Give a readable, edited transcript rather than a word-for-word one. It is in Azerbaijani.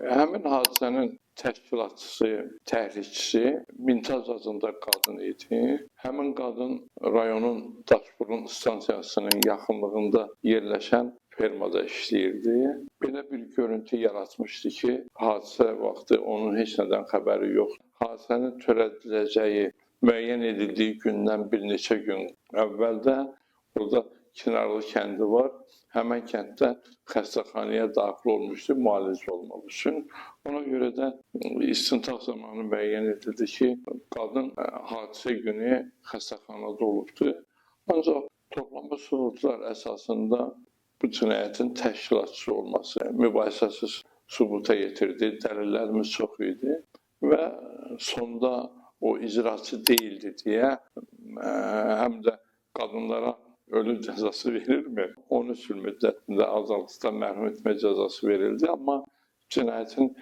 Həmin hadisənin təşkilatçısı, təhrikçisi Mintaz adında qadın idi. Həmin qadın rayonun Daşburun stansiyasının yaxınlığında yerləşən fermada işləyirdi. Belə bir görüntü yaratmışdı ki, hadisə vaxtı onun heç nədən xəbəri yoxdur. Hadisənin törədiləcəyi müəyyən edildiyi gündən bir neçə gün əvvəldən burada Kinarlı kəndi var. Həmən kənddə xəstəxanaya daxil olmuşdu müalicə olmaq üçün. Ona görə də istintaq zamanı müəyyən edildi ki, qadın hadisə günü xəstəxanada olubdu. Ancaq toplanmış sübutlar əsasında bu cinayətin təşkilatçısı olması mübahisəsiz sübuta yetirdi. Dəlillərimiz çox idi və sonda o icraçı deyildi deyə həm də qadınlara ölüm cəzası verilmi? 13 il müddətində azadlıqdan məhrum etmə cəzası verildi, amma cinayətin